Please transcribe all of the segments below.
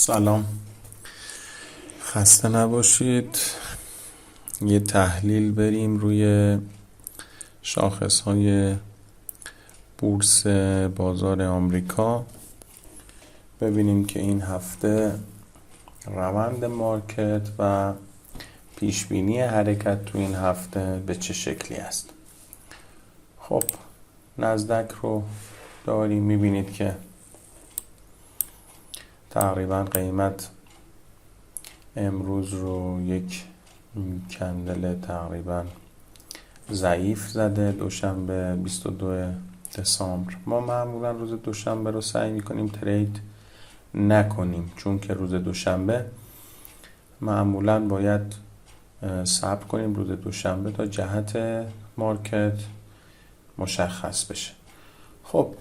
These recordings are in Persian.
سلام، خسته نباشید. یه تحلیل بریم روی شاخص‌های بورس بازار آمریکا، ببینیم که این هفته روند مارکت و پیشبینی حرکت تو این هفته به چه شکلی است. خب نزدک رو داریم، میبینید که تقریبا قیمت امروز رو یک کندل تقریبا ضعیف زده. دوشنبه 22 دسامبر ما معمولا روز دوشنبه رو سعی میکنیم ترید نکنیم، چون که روز دوشنبه معمولا باید صبر کنیم روز دوشنبه تا جهت مارکت مشخص بشه. خب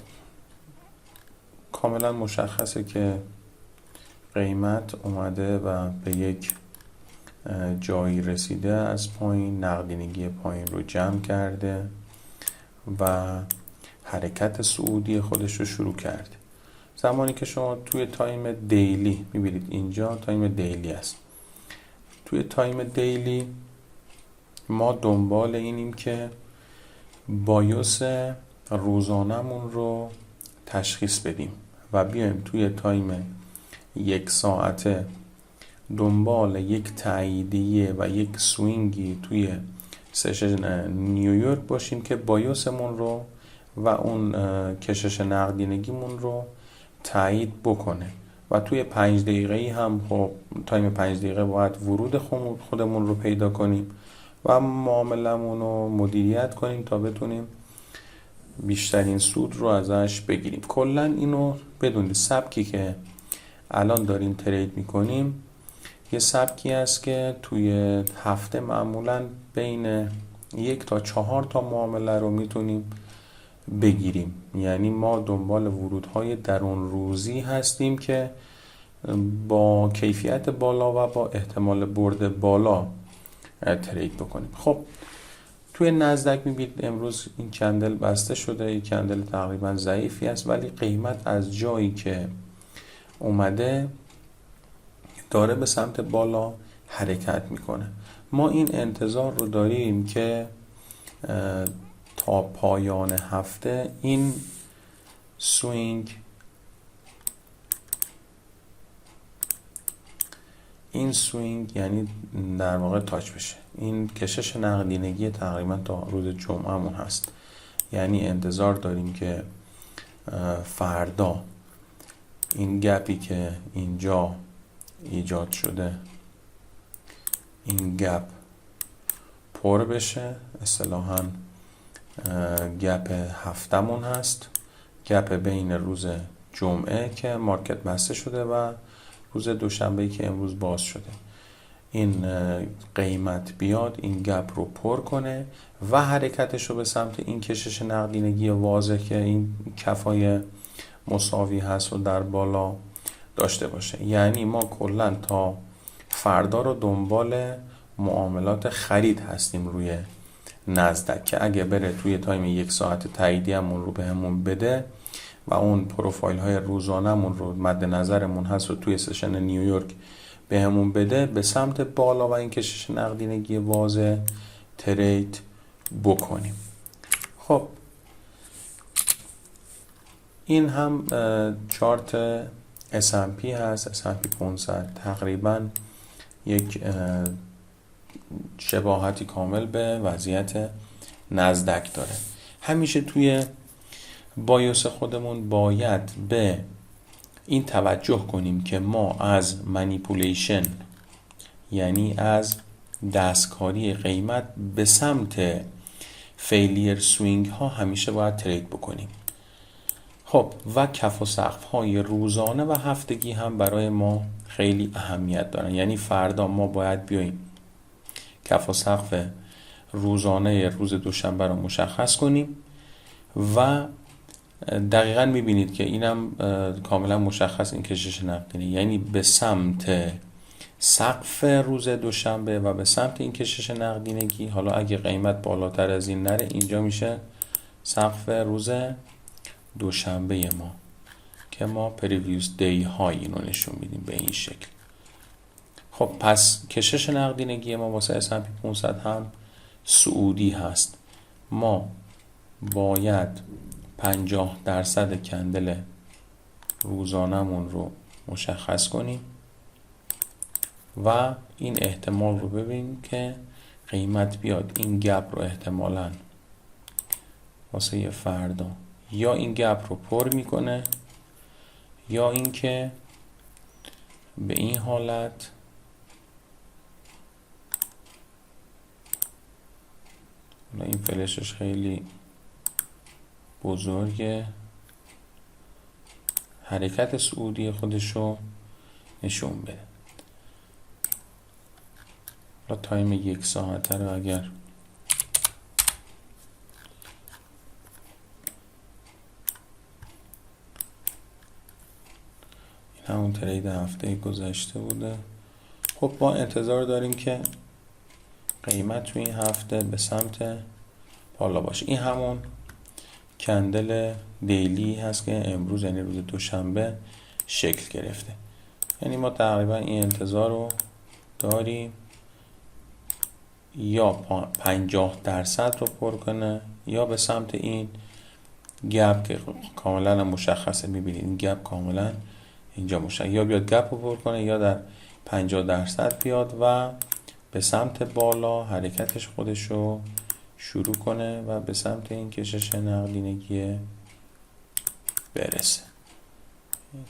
کاملا مشخصه که قیمت اومده و به یک جایی رسیده، از پایین نقدینگی پایین رو جمع کرده و حرکت صعودی خودش رو شروع کرده. زمانی که شما توی تایم دیلی میبینید، اینجا تایم دیلی است، توی تایم دیلی ما دنبال اینیم که بایوس روزانمون رو تشخیص بدیم و بیایم توی تایم یک ساعته دنبال یک تاییدیه و یک سوینگی توی سشن نیویورک باشیم که بایوسمون رو و اون کشش نقدینگیمون رو تایید بکنه و توی 5 دقیقه‌ای هم خب تایم 5 دقیقه باید ورود خودمون رو پیدا کنیم و معاملمون رو مدیریت کنیم تا بتونیم بیشترین سود رو ازش بگیریم. کلا اینو بدونید، سبکی که الان داریم ترید میکنیم یه سبکی است که توی هفته معمولا بین 1 تا 4 تا معامله رو میتونیم بگیریم. یعنی ما دنبال ورودهای درون روزی هستیم که با کیفیت بالا و با احتمال برد بالا ترید بکنیم. خب توی نزدک میبینید امروز این کندل بسته شده، این کندل تقریبا ضعیفی است، ولی قیمت از جایی که اومده داره به سمت بالا حرکت میکنه. ما این انتظار رو داریم که تا پایان هفته این سوینگ یعنی در واقع تاچ بشه. این کشش نقدینگی تقریبا تا روز جمعهمون هست، یعنی انتظار داریم که فردا این گپی که اینجا ایجاد شده، این گپ پر بشه. اصطلاحاً گپ هفتمون هست، گپ بین روز جمعه که مارکت بسته شده و روز دوشنبه‌ای که امروز باز شده. این قیمت بیاد این گپ رو پر کنه و حرکتش رو به سمت این کشش نقدینگی واضح که این کفای مساوی هست و در بالا داشته باشه. یعنی ما کلا تا فردا رو دنبال معاملات خرید هستیم روی نزدک که اگه بره توی تایم 1 ساعت تاییدیمون رو بهمون بده و اون پروفایل های روزانمون رو مد نظرمون هست و توی سشن نیویورک بهمون بده، به سمت بالا و این کشش نقدینگی واضح ترید بکنیم. خب این هم چارت S&P هست، S&P 500 تقریبا یک شباهتی کامل به وضعیت نزدک داره. همیشه توی بایوس خودمون باید به این توجه کنیم که ما از منیپولیشن، یعنی از دستکاری قیمت به سمت فیلیر سوینگ ها همیشه باید ترید بکنیم. خب و کف و سقف های روزانه و هفتگی هم برای ما خیلی اهمیت دارن. یعنی فردا ما باید بیاییم کف و سقف روزانه روز دوشنبه رو مشخص کنیم و دقیقاً میبینید که اینم کاملا مشخص این کشش نقدینگی، یعنی به سمت سقف روز دوشنبه و به سمت این کشش نقدینگی. حالا اگه قیمت بالاتر از این نره، اینجا میشه سقف روز دوشنبه ما که ما پریویوس دی های اینو نشون میدیم به این شکل. خب پس کشش نقدینگی ما واسه S&P 500 هم صعودی هست. ما باید 50% کندل روزانمون رو مشخص کنیم و این احتمال رو ببینیم که قیمت بیاد این گپ رو احتمالاً واسه فردا یا این گپ رو پر میکنه یا اینکه به این حالت این فلشش خیلی بزرگه، حرکت صعودی خودشو نشون بده. و تایم 1 ساعته رو اگر این همون ترید هفته گذشته بوده. خب ما انتظار داریم که قیمت تو این هفته به سمت بالا باشه. این همون کندل دیلی هست که امروز یعنی روز دوشنبه شکل گرفته. یعنی ما تقریبا این انتظار رو داریم یا 50% رو پر کنه یا به سمت این گپ که کاملا مشخصه. میبینید این گپ کاملا اینجا مشخصه، یا بیاد گپ رو پر کنه یا در 50% بیاد و به سمت بالا حرکتش خودش رو شروع کنه و به سمت این کشش نقدینگی برسه.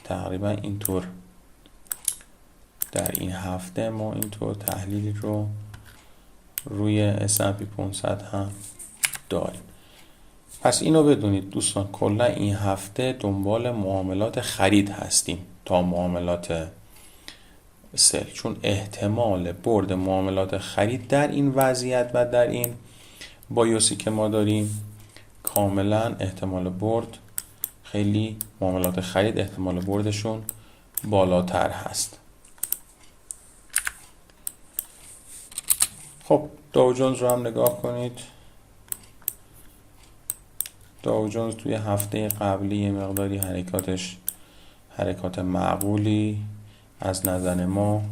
تقریبا اینطور در این هفته ما اینطور تحلیلی رو روی S&P 500 هم داریم. پس اینو بدونید دوستان، کلا این هفته دنبال معاملات خرید هستیم تا معاملات سل، چون احتمال برد معاملات خرید در این وضعیت و در این بایوسی که ما داریم کاملا احتمال برد خیلی، معاملات خرید احتمال بردشون بالاتر هست. خب داو جونز رو هم نگاه کنید. داو جونز توی هفته قبلی یه مقداری حرکات معقولی از نظر ما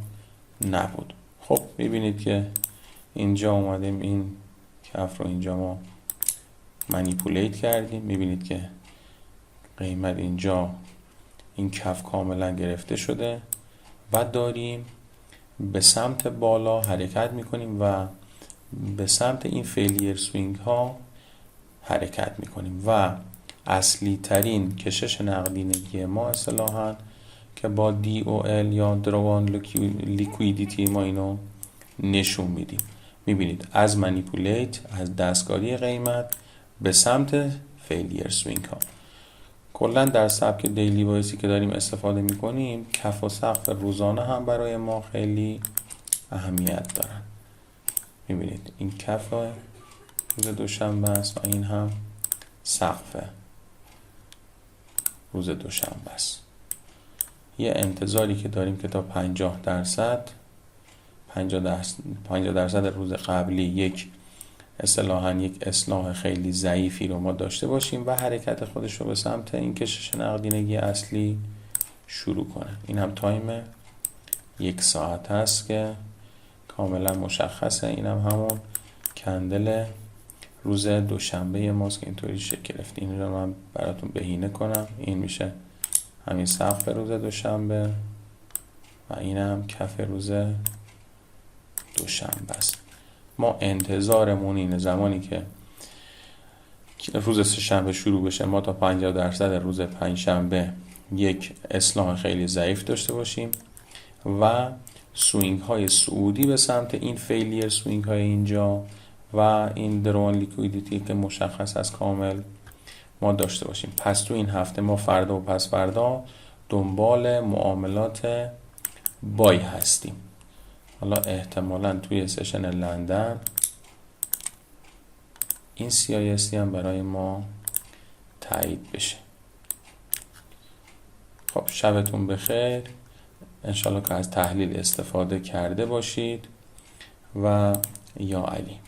نبود. خب میبینید که اینجا اومدیم این کف رو اینجا ما منیپولیت کردیم. میبینید که قیمت اینجا این کف کاملا گرفته شده و داریم به سمت بالا حرکت میکنیم و به سمت این فیلیر سوینگ ها حرکت میکنیم و اصلی ترین کشش نقدینگی ما اصطلاحاً که با DOL یا Drawn Liquidity ما اینو نشون میدیم. میبینید از منیپولیت، از دستکاری قیمت به سمت فیلیر سوینگ ها. کلا در سبک دیلی وایسی که داریم استفاده میکنیم کف و سقف روزانه هم برای ما خیلی اهمیت دارن. میبینید این کف روز دوشنبه است و این هم سقف روز دوشنبه است. یه انتظاری که داریم که تا 50% روز قبلی یک اصلاح خیلی ضعیفی رو ما داشته باشیم و حرکت خودش رو به سمت این کشش نقدینگی اصلی شروع کنه. این هم تایم 1 ساعت هست که کاملا مشخصه. این هم همون کندل روز دوشنبه ماست که اینطوری شکل گرفت. این رو من براتون بهینه کنم. این میشه همین سقف روز دوشنبه و این هم کف روز دوشنبه است. ما انتظارمون اینه زمانی که روز سه‌شنبه شروع بشه ما تا 50% روز پنجشنبه یک اصلاح خیلی ضعیف داشته باشیم و سوینگ های صعودی به سمت این فیلیر سوینگ های اینجا و این درون لیکویدیتی که مشخص از کامل ما داشته باشیم. پس تو این هفته ما فردا و پس فردا دنبال معاملات بای هستیم. حالا احتمالاً توی سشن لندن این CISC هم برای ما تایید بشه. خب شبتون بخیر. انشالله که از تحلیل استفاده کرده باشید و یا علی.